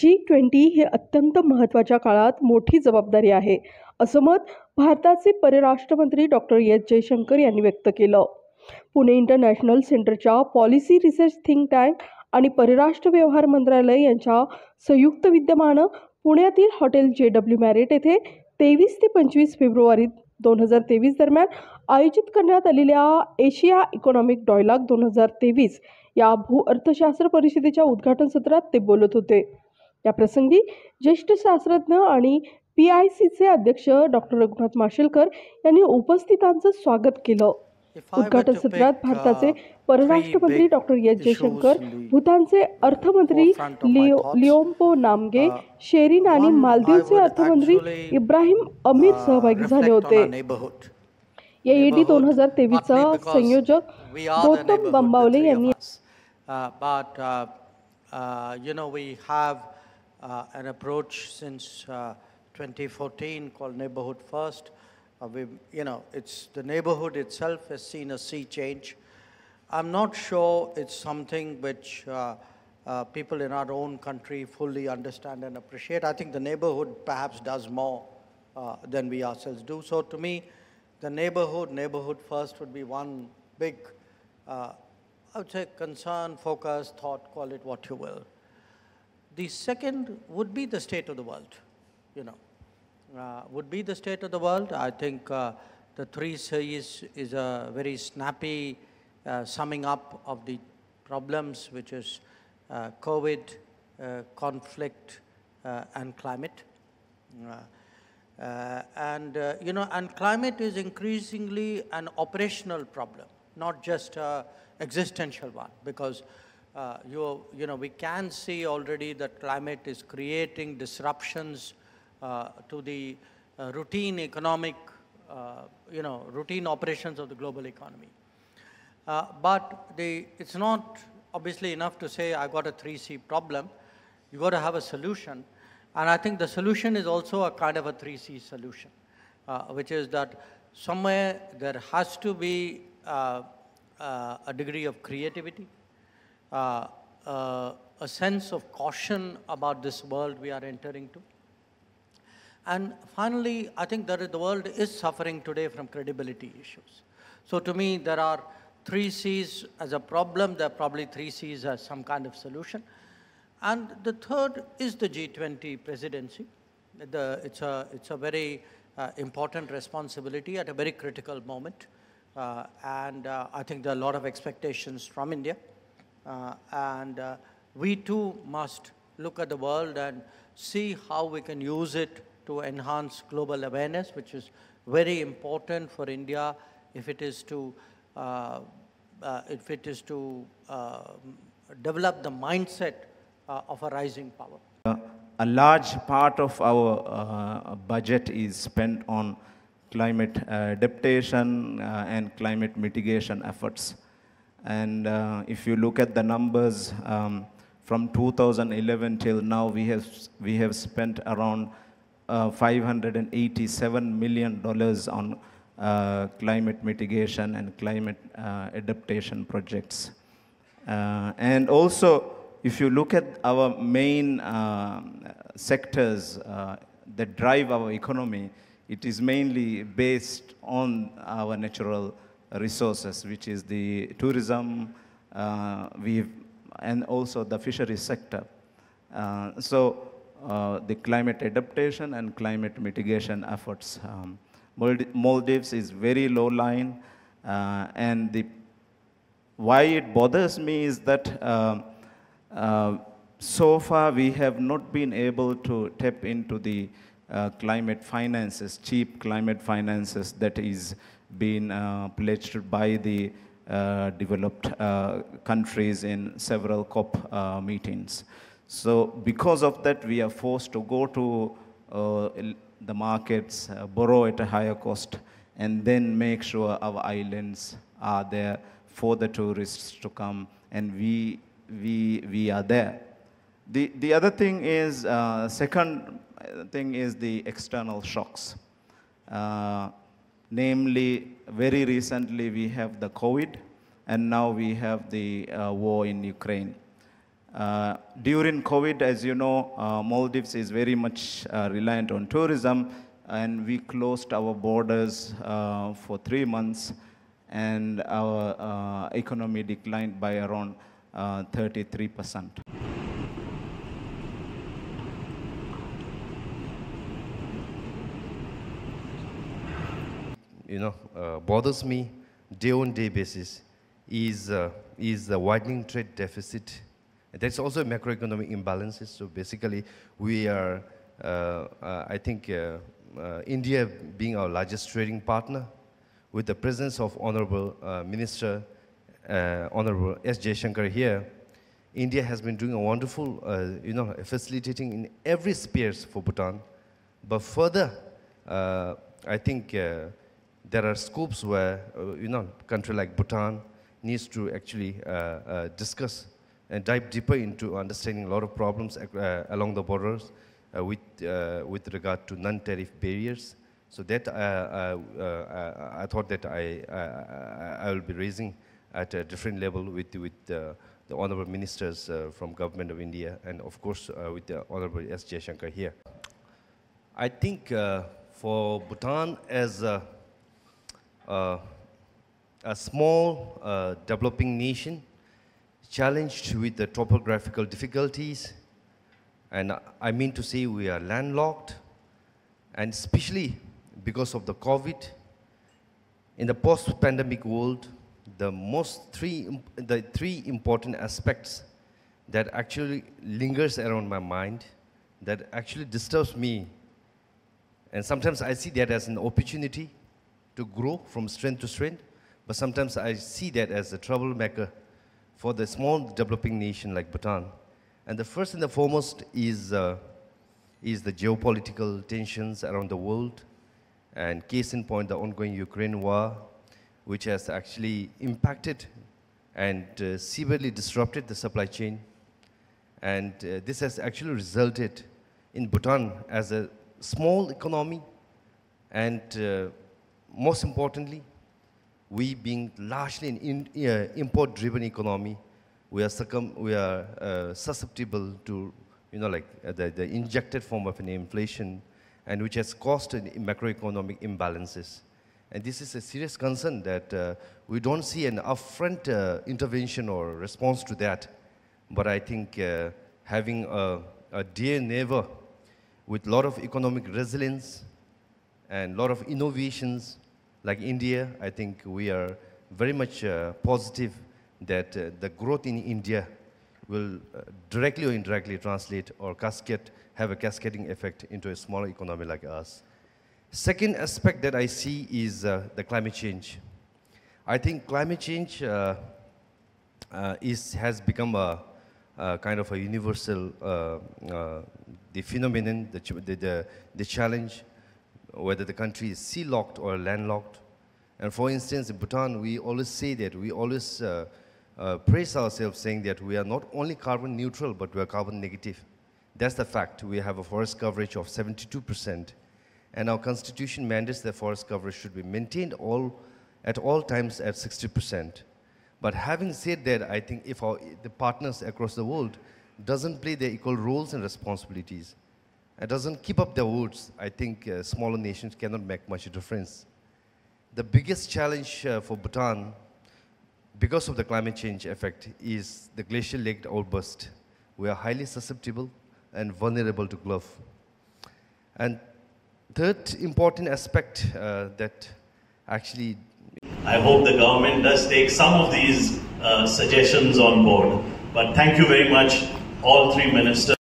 G20 हे अत्यंत महत्त्वाच्या काळात मोठी जबाबदारी आहे, असं मत भारताचे परराष्ट्र मंत्री डॉक्टर एस जयशंकर यांनी व्यक्त केलं. पुणे इंटरनॅशनल सेंटरच्या पॉलिसी रिसर्च थिंक टँक आणि परराष्ट्र व्यवहार मंत्रालय यांच्या संयुक्त विद्यमानं पुण्यातील हॉटेल JW मॅरिट येथे 23 ते 25 फेब्रुवारी 2023 दरम्यान आयोजित करण्यात आलेल्या एशिया इकॉनॉमिक डायलॉग 2023 या भूअर्थशास्त्र परिषदेच्या उद्घाटन सत्रात ते बोलत होते. या प्रसंगी ज्येष्ठ शास्त्रज्ञ आणि PICचे अध्यक्ष डॉक्टर रघुनाथ माशेलकर यांनी उपस्थितांचं स्वागत केलं. उद्घाटन सत्रात भारताचे परराष्ट्र मंत्री डॉक्टर एस जयशंकर, भूतानचे अर्थमंत्री लिओम्पो नामगे, शेरिन आणि मालदीवचे अर्थमंत्री इब्राहिम अमीर सहभागी झाले होते. या ED 2023चा संयोजक गौतम बंबावले यांनी we have an approach since 2014 called Neighborhood First. The neighborhood itself has seen a sea change. I'm not sure it's something which people in our own country fully understand and appreciate. I think the neighborhood perhaps does more than we ourselves do. So to me, the neighborhood first would be one big, I would say, concern, focus, thought, call it what you will. The second would be the state of the world, would be the state of the world. I think the 3 C's is a very snappy summing up of the problems, which is COVID, conflict, and climate. And climate is increasingly an operational problem, not just an existential one, because we can see already that climate is creating disruptions to the routine economic, routine operations of the global economy. But it's not obviously enough to say, I got a 3C problem. You got to have a solution. And I think the solution is also a kind of a 3C solution, which is that somewhere there has to be a degree of creativity, a sense of caution about this world we are entering to. And finally, I think that the world is suffering today from credibility issues. So to me, there are 3 C's as a problem. There are probably 3 C's as some kind of solution. And the third is the G20 presidency. It's a very important responsibility at a very critical moment. And I think there are a lot of expectations from India. We too must look at the world and see how we can use it to enhance global awareness, which is very important for India if it is to develop the mindset of a rising power. A large part of our budget is spent on climate adaptation and climate mitigation efforts. And if you look at the numbers, from 2011 till now, we have spent around $587 million on climate mitigation and climate adaptation projects. And also, if you look at our main sectors that drive our economy, it is mainly based on our natural resources, which is the tourism, and also the fisheries sector. The climate adaptation and climate mitigation efforts. Maldives is very low lying, and why it bothers me is that so far we have not been able to tap into the climate finances, cheap climate finances that is being pledged by the developed countries in several COP meetings. So because of that, we are forced to go to the markets, borrow at a higher cost, and then make sure our islands are there for the tourists to come, and we are there. The other thing is, second thing is the external shocks. Namely, very recently we have the COVID, and now we have the war in Ukraine. During COVID, as you know, Maldives is very much reliant on tourism, and we closed our borders for 3 months, and our economy declined by around 33%. Bothers me day-on-day basis is the widening trade deficit. That's also macroeconomic imbalances. So basically, we are, I think, India being our largest trading partner, with the presence of Honorable Minister, Honorable S. Jaishankar here, India has been doing a wonderful, facilitating in every spheres for Bhutan. But further, I think there are scopes where, country like Bhutan needs to actually discuss and dive deeper into understanding a lot of problems along the borders with regard to non-tariff barriers. So that I thought that I will be raising at a different level with the honorable ministers from Government of India, and of course with the Honorable S. Jaishankar here. I think for Bhutan as a small developing nation, challenged with the topographical difficulties, and I mean to say we are landlocked, and especially because of the COVID, in the post-pandemic world, the three important aspects that actually lingers around my mind, that actually disturbs me, and sometimes I see that as an opportunity to grow from strength to strength, but sometimes I see that as a troublemaker for the small developing nation like Bhutan. And the first and the foremost is the geopolitical tensions around the world, and case in point, the ongoing Ukraine war, which has actually impacted and severely disrupted the supply chain. And this has actually resulted in Bhutan as a small economy, and most importantly, we being largely an import-driven economy, we are susceptible to, the injected form of an inflation, and which has caused macroeconomic imbalances. And this is a serious concern that we don't see an upfront intervention or response to that. But I think having a dear neighbor with a lot of economic resilience and a lot of innovations like India, I think we are very much positive that the growth in India will directly or indirectly translate or have a cascading effect into a smaller economy like us. Second aspect that I see is the climate change. I think climate change has become a kind of a universal the phenomenon, the challenge, whether the country is sea-locked or landlocked. And for instance, in Bhutan, we always say that, we always praise ourselves saying that we are not only carbon neutral, but we are carbon negative. That's the fact. We have a forest coverage of 72%. And our constitution mandates that forest coverage should be maintained at all times at 60%. But having said that, I think if the partners across the world doesn't play their equal roles and responsibilities, and doesn't keep up their words, I think smaller nations cannot make much difference. The biggest challenge for Bhutan, because of the climate change effect, is the glacial lake outburst. We are highly susceptible and vulnerable to gulf. And third important aspect that actually... I hope the government does take some of these suggestions on board. But thank you very much, all three ministers.